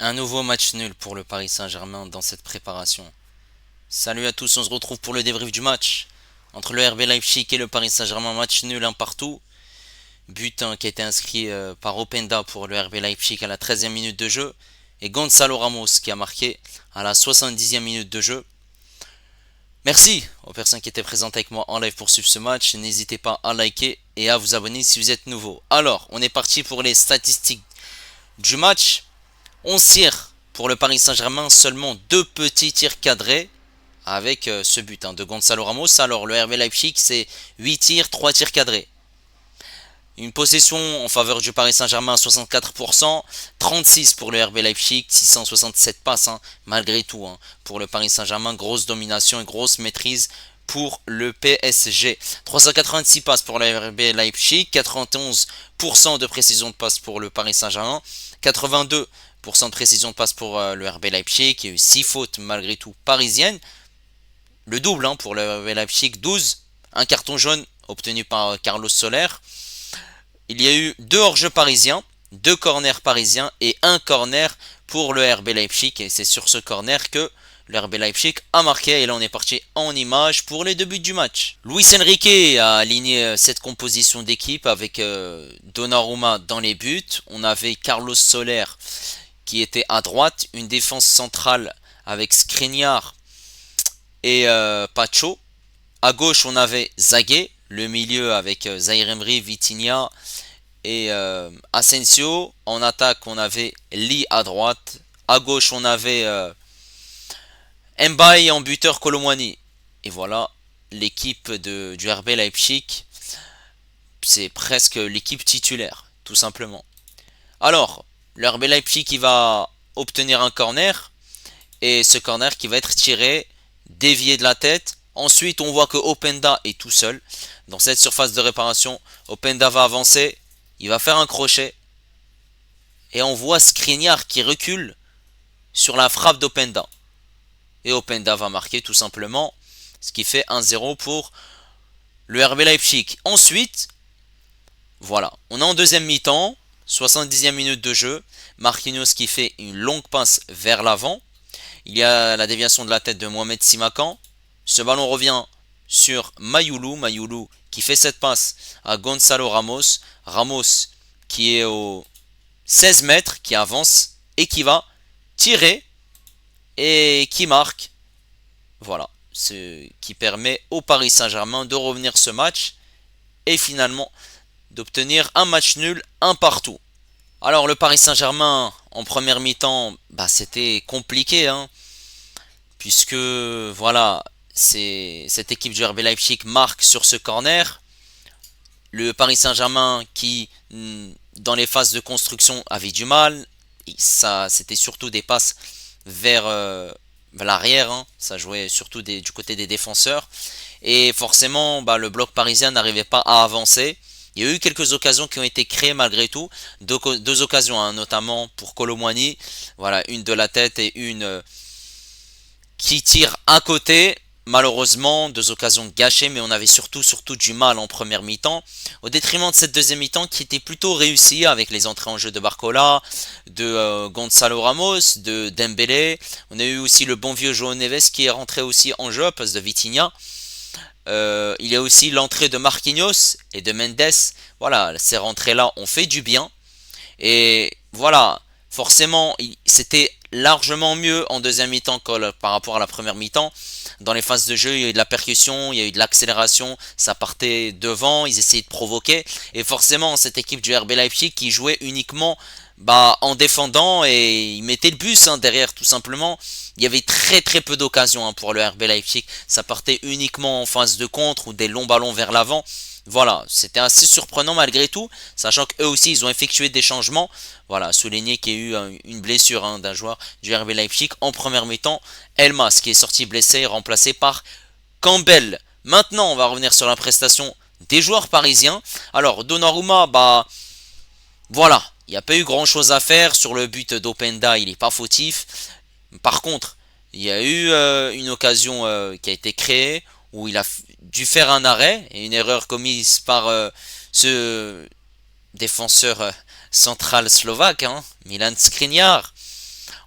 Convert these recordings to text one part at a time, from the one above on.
Un nouveau match nul pour le Paris Saint-Germain dans cette préparation. Salut à tous, on se retrouve pour le débrief du match entre le RB Leipzig et le Paris Saint-Germain. Match nul un partout. But qui a été inscrit par Openda pour le RB Leipzig à la 13e minute de jeu. Et Gonzalo Ramos qui a marqué à la 70e minute de jeu. Merci aux personnes qui étaient présentes avec moi en live pour suivre ce match. N'hésitez pas à liker et à vous abonner si vous êtes nouveau. Alors, on est parti pour les statistiques du match. 11 tirs pour le Paris Saint-Germain, seulement 2 petits tirs cadrés avec ce but de Gonzalo Ramos. Alors le RB Leipzig c'est 8 tirs, 3 tirs cadrés. Une possession en faveur du Paris Saint-Germain à 64%, 36 pour le RB Leipzig, 667 passes malgré tout pour le Paris Saint-Germain, grosse domination et grosse maîtrise pour le PSG. 386 passes pour le RB Leipzig, 91% de précision de passe pour le Paris Saint-Germain, 82% de précision de passe pour le RB Leipzig, il y a eu 6 fautes malgré tout parisiennes, le double pour le RB Leipzig, 12, un carton jaune obtenu par Carlos Soler. Il y a eu 2 hors-jeux parisiens, 2 corners parisiens et un corner pour le RB Leipzig. Et c'est sur ce corner que le RB Leipzig a marqué. Et là on est parti en image pour les deux buts du match. Luis Enrique a aligné cette composition d'équipe avec Donnarumma dans les buts. On avait Carlos Soler qui était à droite, une défense centrale avec Skriniar et Pacho. À gauche on avait Zagué, le milieu avec Zaïre Emery, Vitinha et Asensio. En attaque, on avait Lee à droite. À gauche, on avait Mbaye en buteur Colomwani. Et voilà l'équipe du RB Leipzig. C'est presque l'équipe titulaire, tout simplement. Alors, le RB Leipzig qui va obtenir un corner. Et ce corner qui va être tiré, dévié de la tête. Ensuite, on voit que Openda est tout seul dans cette surface de réparation. Openda va avancer. Il va faire un crochet. Et on voit Skriniar qui recule sur la frappe d'Openda. Et Openda va marquer tout simplement. Ce qui fait 1-0 pour le RB Leipzig. Ensuite, voilà. On est en deuxième mi-temps. 70e minute de jeu. Marquinhos qui fait une longue passe vers l'avant. Il y a la déviation de la tête de Mohamed Simakan. Ce ballon revient sur Mayoulou. Mayoulou qui fait cette passe à Gonzalo Ramos. Ramos qui est au 16 mètres, qui avance et qui va tirer et qui marque. Voilà, ce qui permet au Paris Saint-Germain de revenir ce match et finalement d'obtenir un match nul, un partout. Alors le Paris Saint-Germain en première mi-temps, c'était compliqué, puisque voilà, cette équipe du RB Leipzig marque sur ce corner. Le Paris Saint-Germain qui, dans les phases de construction, avait du mal. Ça, c'était surtout des passes vers l'arrière. Ça jouait surtout du côté des défenseurs. Et forcément, le bloc parisien n'arrivait pas à avancer. Il y a eu quelques occasions qui ont été créées malgré tout. Deux occasions, notamment pour Colomwani. Voilà, une de la tête et une qui tire à côté. Malheureusement, 2 occasions gâchées, mais on avait surtout du mal en première mi-temps, au détriment de cette deuxième mi-temps qui était plutôt réussie avec les entrées en jeu de Barcola, de Gonzalo Ramos, de Dembélé. On a eu aussi le bon vieux João Neves qui est rentré aussi en jeu à place de Vitinha. Il y a aussi l'entrée de Marquinhos et de Mendes. Voilà, ces rentrées-là ont fait du bien. Et voilà, forcément, c'était largement mieux en deuxième mi-temps par rapport à la première mi-temps. Dans les phases de jeu, il y a eu de la percussion, il y a eu de l'accélération, ça partait devant, ils essayaient de provoquer. Et forcément, cette équipe du RB Leipzig qui jouait uniquement en défendant et ils mettaient le bus derrière tout simplement. Il y avait très très peu d'occasions pour le RB Leipzig. Ça partait uniquement en phase de contre ou des longs ballons vers l'avant. Voilà, c'était assez surprenant malgré tout, sachant qu'eux aussi ils ont effectué des changements. Voilà, souligner qu'il y a eu une blessure d'un joueur du RB Leipzig en première mi-temps. Elmas qui est sorti blessé, remplacé par Campbell. Maintenant, on va revenir sur la prestation des joueurs parisiens. Alors, Donnarumma, voilà, il n'y a pas eu grand chose à faire sur le but d'Openda, il n'est pas fautif. Par contre, il y a eu une occasion qui a été créée où il a dû faire un arrêt et une erreur commise par ce défenseur central slovaque, Milan Skriniar.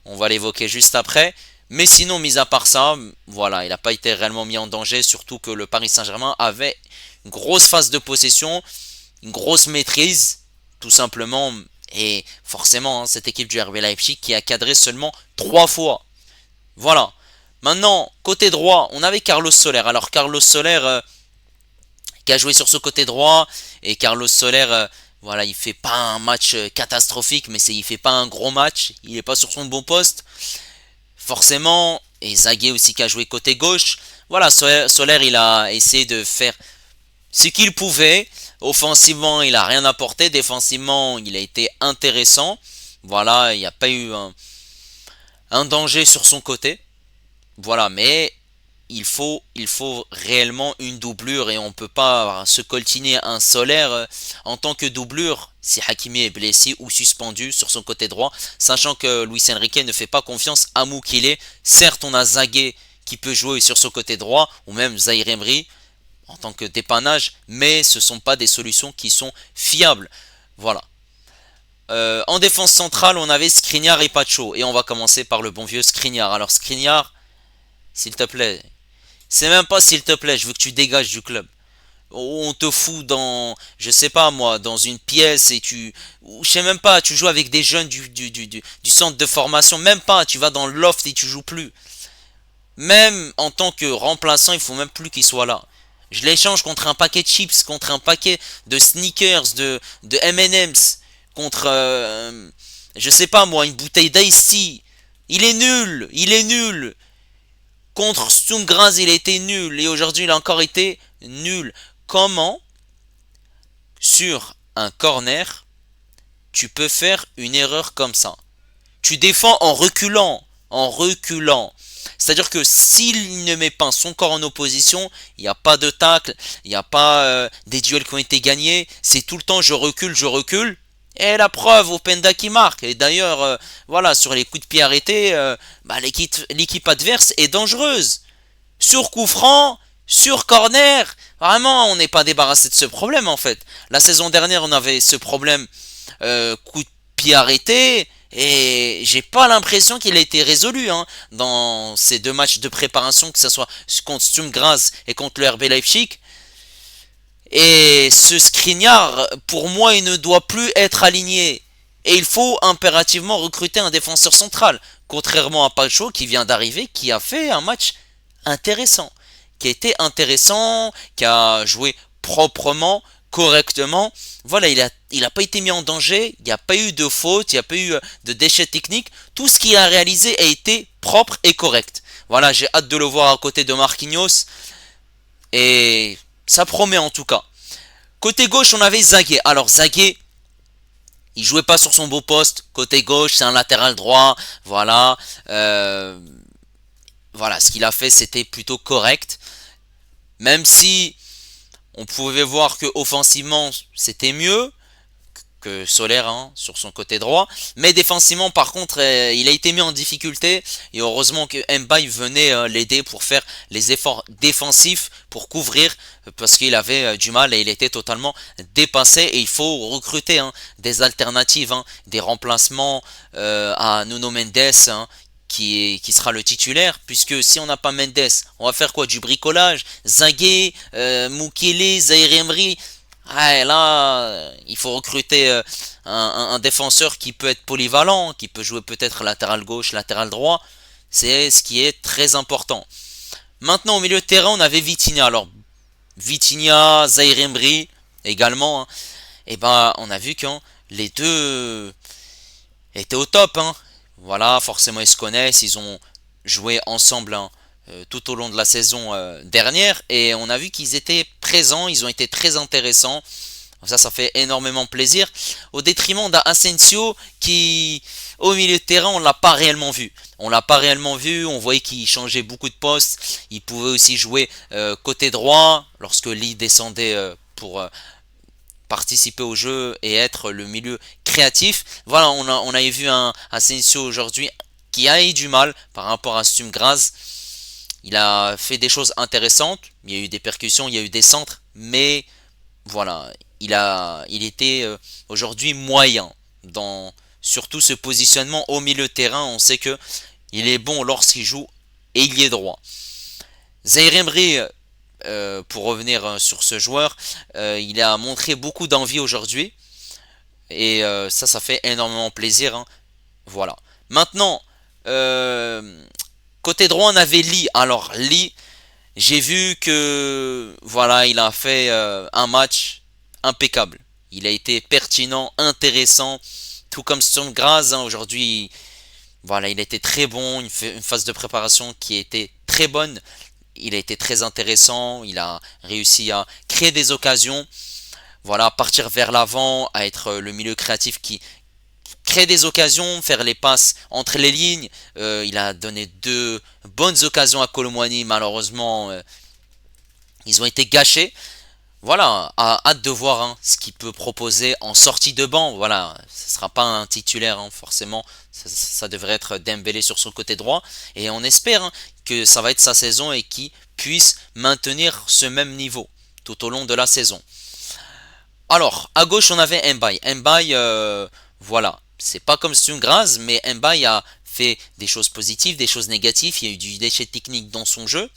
On va l'évoquer juste après. Mais sinon, mis à part ça, voilà, il n'a pas été réellement mis en danger, surtout que le Paris Saint-Germain avait une grosse phase de possession, une grosse maîtrise, tout simplement. Et forcément, cette équipe du RB Leipzig qui a cadré seulement 3 fois. Voilà. Maintenant, côté droit, on avait Carlos Soler. Alors Carlos Soler qui a joué sur ce côté droit, et Carlos Soler, voilà, il fait pas un match catastrophique, mais il fait pas un gros match. Il est pas sur son bon poste, forcément. Et Zagué aussi qui a joué côté gauche. Voilà, Soler il a essayé de faire ce qu'il pouvait. Offensivement, il a rien apporté. Défensivement, il a été intéressant. Voilà, il n'y a pas eu un danger sur son côté. Voilà, mais il faut réellement une doublure et on ne peut pas se coltiner un Solaire en tant que doublure si Hakimi est blessé ou suspendu sur son côté droit, sachant que Luis Enrique ne fait pas confiance à Moukile. Certes, on a Zagué qui peut jouer sur son côté droit, ou même Zaïre Emery en tant que dépannage, mais ce ne sont pas des solutions qui sont fiables. Voilà. En défense centrale, on avait Skriniar et Pacho, et on va commencer par le bon vieux Skriniar. Alors Skriniar, s'il te plaît, c'est même pas s'il te plaît, je veux que tu dégages du club. On te fout dans, je sais pas moi, dans une pièce et je sais même pas, tu joues avec des jeunes du centre de formation, même pas, tu vas dans le loft et tu joues plus. Même en tant que remplaçant, il faut même plus qu'il soit là. Je l'échange contre un paquet de chips, contre un paquet de sneakers, de M&M's, contre, je sais pas moi, une bouteille d'Ice. Il est nul, il est nul. Contre Sturm il a été nul et aujourd'hui il a encore été nul. Comment, sur un corner, tu peux faire une erreur comme ça? Tu défends en reculant, en reculant. C'est-à-dire que s'il ne met pas son corps en opposition, il n'y a pas de tacle, il n'y a pas des duels qui ont été gagnés. C'est tout le temps je recule, je recule. Et la preuve, Openda qui marque. Et d'ailleurs, voilà, sur les coups de pied arrêtés, l'équipe adverse est dangereuse. Sur coup franc, sur corner. Vraiment, on n'est pas débarrassé de ce problème en fait. La saison dernière, on avait ce problème coup de pied arrêté. Et j'ai pas l'impression qu'il a été résolu dans ces 2 matchs de préparation, que ce soit contre Sturm Graz et contre le RB Leipzig. Et ce Skriniar, pour moi, il ne doit plus être aligné. Et il faut impérativement recruter un défenseur central. Contrairement à Pacho qui vient d'arriver, qui a fait un match intéressant. Qui a été intéressant, qui a joué proprement, correctement. Voilà, il a pas été mis en danger, il n'y a pas eu de faute, il n'y a pas eu de déchets techniques. Tout ce qu'il a réalisé a été propre et correct. Voilà, j'ai hâte de le voir à côté de Marquinhos. Et ça promet en tout cas. Côté gauche, on avait Zagué. Alors Zagué, il jouait pas sur son beau poste. Côté gauche, c'est un latéral droit. Voilà. Voilà, ce qu'il a fait, c'était plutôt correct. Même si on pouvait voir que offensivement, c'était mieux que Soler sur son côté droit. Mais défensivement, par contre, il a été mis en difficulté. Et heureusement que Mbaye venait l'aider pour faire les efforts défensifs, pour couvrir, parce qu'il avait du mal et il était totalement dépassé. Et il faut recruter des alternatives, des remplacements à Nuno Mendes, qui sera le titulaire, puisque si on n'a pas Mendes, on va faire quoi? Du bricolage? Zagué, Moukele, Zaïre Emery. Ah, là, il faut recruter un défenseur qui peut être polyvalent, qui peut jouer peut-être latéral gauche, latéral droit. C'est ce qui est très important. Maintenant, au milieu de terrain, on avait Vitinha. Alors, Vitinha, Zaïre Emery également. Et ben, on a vu que les deux étaient au top. Voilà, forcément, ils se connaissent. Ils ont joué ensemble tout au long de la saison dernière et on a vu qu'ils étaient présents, ils ont été très intéressants. Ça fait énormément plaisir. Au détriment d'Asensio qui, au milieu de terrain, on l'a pas réellement vu. On l'a pas réellement vu, on voyait qu'il changeait beaucoup de postes. Il pouvait aussi jouer côté droit lorsque Lee descendait pour participer au jeu et être le milieu créatif. Voilà, on a vu un Asensio aujourd'hui qui a eu du mal par rapport à Sturm Graz. Il a fait des choses intéressantes, il y a eu des percussions, il y a eu des centres, mais voilà, il était aujourd'hui moyen Surtout ce positionnement au milieu de terrain, on sait que il est bon lorsqu'il joue ailier droit. Zaïre Emery, pour revenir sur ce joueur, il a montré beaucoup d'envie aujourd'hui et ça fait énormément plaisir, hein. Voilà. Maintenant, côté droit, on avait Lee. Alors Lee, j'ai vu que voilà, il a fait un match impeccable. Il a été pertinent, intéressant, tout comme Stonegras, hein, aujourd'hui. Voilà, il a été très bon, une phase de préparation qui a été très bonne. Il a été très intéressant, il a réussi à créer des occasions, voilà, partir vers l'avant, à être le milieu créatif qui crée des occasions, faire les passes entre les lignes. Il a donné deux bonnes occasions à Kolo Muani, malheureusement, ils ont été gâchés. Voilà, hâte de voir, hein, ce qu'il peut proposer en sortie de banc. Voilà, ce ne sera pas un titulaire, hein, forcément. Ça devrait être Dembélé sur son côté droit. Et on espère, hein, que ça va être sa saison et qu'il puisse maintenir ce même niveau tout au long de la saison. Alors, à gauche, on avait Mbaye. Mbaye, voilà, c'est pas comme Sungraz, mais Mbaye a fait des choses positives, des choses négatives. Il y a eu du déchet technique dans son jeu.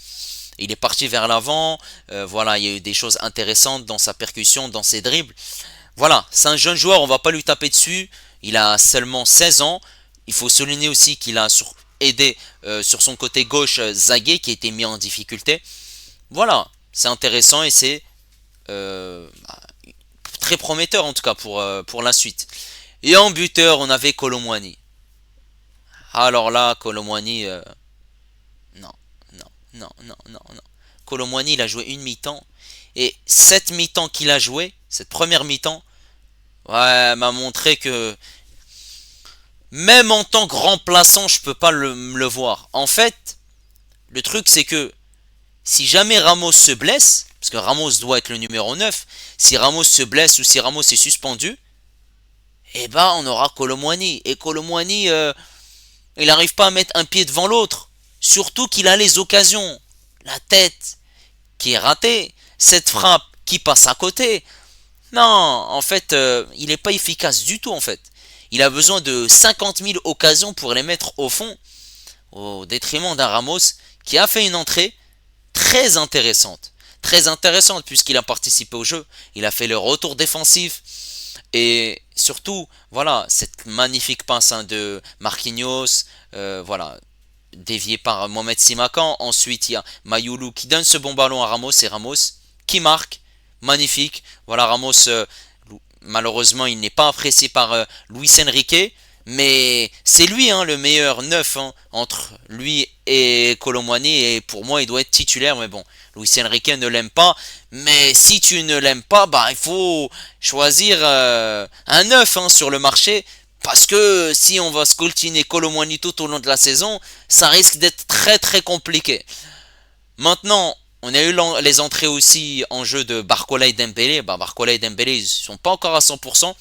Il est parti vers l'avant, voilà, il y a eu des choses intéressantes dans sa percussion, dans ses dribbles. Voilà, c'est un jeune joueur, on va pas lui taper dessus. Il a seulement 16 ans. Il faut souligner aussi qu'il a aidé sur son côté gauche Zagué qui a été mis en difficulté. Voilà, c'est intéressant et c'est euh, très prometteur en tout cas pour la suite. Et en buteur, on avait Kolo Muani. Alors là, Kolo Muani, non, non, non, non, non, non. Kolo Muani, il a joué une mi-temps. Et cette mi-temps qu'il a joué, cette première mi-temps, ouais, m'a montré que même en tant que remplaçant, je peux pas le voir. En fait, le truc c'est que si jamais Ramos se blesse, parce que Ramos doit être le numéro 9, si Ramos se blesse ou si Ramos est suspendu, eh ben on aura Kolo Muani. Et Kolo Muani, il n'arrive pas à mettre un pied devant l'autre. Surtout qu'il a les occasions. La tête qui est ratée, cette frappe qui passe à côté. Non, en fait, il n'est pas efficace du tout en fait. Il a besoin de 50 000 occasions pour les mettre au fond, au détriment d'un Ramos qui a fait une entrée très intéressante. Très intéressante puisqu'il a participé au jeu. Il a fait le retour défensif. Et surtout, voilà, cette magnifique passe, hein, de Marquinhos, voilà, dévié par Mohamed Simakan. Ensuite, il y a Mayoulou qui donne ce bon ballon à Ramos et Ramos qui marque. Magnifique. Voilà, Ramos, malheureusement, il n'est pas apprécié par Luis Enrique. Mais c'est lui, hein, le meilleur neuf, hein, entre lui et Kolo Muani. Et pour moi, il doit être titulaire. Mais bon, Luis Enrique ne l'aime pas. Mais si tu ne l'aimes pas, bah, il faut choisir un neuf, hein, sur le marché. Parce que si on va scoltiner Kolo Muani tout au long de la saison, ça risque d'être très très compliqué. Maintenant, on a eu les entrées aussi en jeu de Barcola et Dembélé. Bah, Barcola et Dembélé, ils ne sont pas encore à 100%.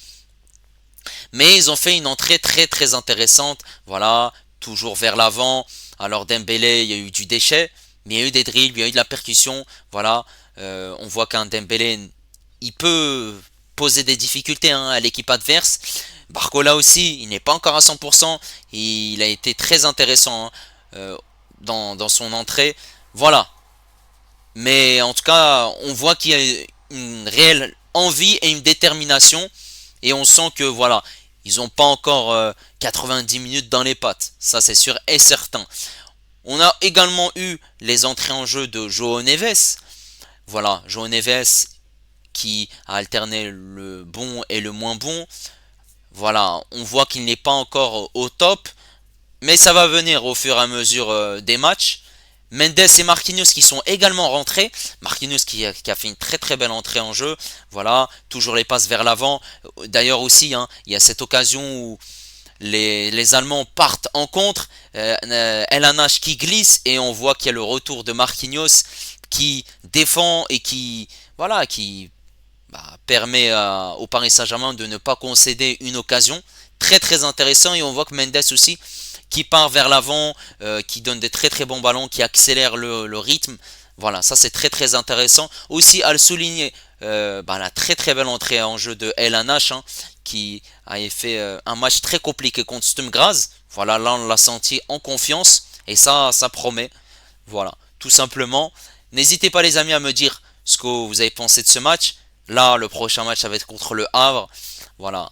Mais ils ont fait une entrée très très intéressante. Voilà, toujours vers l'avant. Alors Dembélé, il y a eu du déchet, mais il y a eu des dribbles, il y a eu de la percussion. Voilà, on voit qu'un Dembélé, il peut poser des difficultés, hein, à l'équipe adverse. Barcola aussi, il n'est pas encore à 100%. Il a été très intéressant, hein, dans son entrée. Voilà. Mais en tout cas, on voit qu'il y a une réelle envie et une détermination. Et on sent que voilà, ils n'ont pas encore 90 minutes dans les pattes. Ça, c'est sûr et certain. On a également eu les entrées en jeu de João Neves. Voilà, João Neves qui a alterné le bon et le moins bon. Voilà, on voit qu'il n'est pas encore au top. Mais ça va venir au fur et à mesure des matchs. Mendes et Marquinhos qui sont également rentrés. Marquinhos qui a fait une très très belle entrée en jeu. Voilà, toujours les passes vers l'avant. D'ailleurs aussi, hein, il y a cette occasion où les Allemands partent en contre. El Hanash qui glisse et on voit qu'il y a le retour de Marquinhos qui défend et qui, voilà, qui permet au Paris Saint-Germain de ne pas concéder une occasion. Très très intéressant et on voit que Mendes aussi qui part vers l'avant, qui donne des très très bons ballons, qui accélère le rythme. Voilà, ça c'est très très intéressant. Aussi à le souligner, la très très belle entrée en jeu de LNH, hein, qui a fait un match très compliqué contre Sturm Graz. Voilà, là on l'a senti en confiance et ça promet. Voilà, tout simplement. N'hésitez pas les amis à me dire ce que vous avez pensé de ce match. Là, le prochain match, ça va être contre le Havre. Voilà.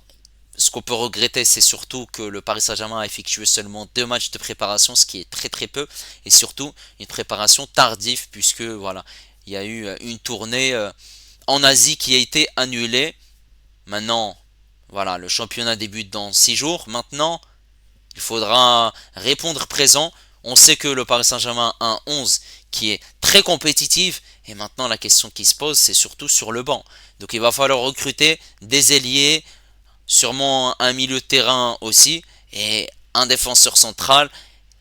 Ce qu'on peut regretter, c'est surtout que le Paris Saint-Germain a effectué seulement 2 matchs de préparation, ce qui est très très peu, et surtout une préparation tardive, puisque voilà, il y a eu une tournée en Asie qui a été annulée. Maintenant, voilà, le championnat débute dans 6 jours. Maintenant, il faudra répondre présent. On sait que le Paris Saint-Germain a un 11 qui est très compétitif. Et maintenant, la question qui se pose, c'est surtout sur le banc. Donc il va falloir recruter des ailiers, sûrement un milieu de terrain aussi, et un défenseur central,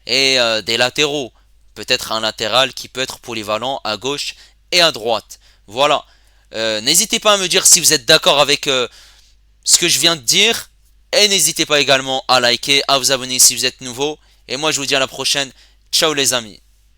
et des latéraux. Peut-être un latéral qui peut être polyvalent à gauche et à droite. Voilà. N'hésitez pas à me dire si vous êtes d'accord avec ce que je viens de dire. Et n'hésitez pas également à liker, à vous abonner si vous êtes nouveau. Et moi je vous dis à la prochaine. Ciao les amis.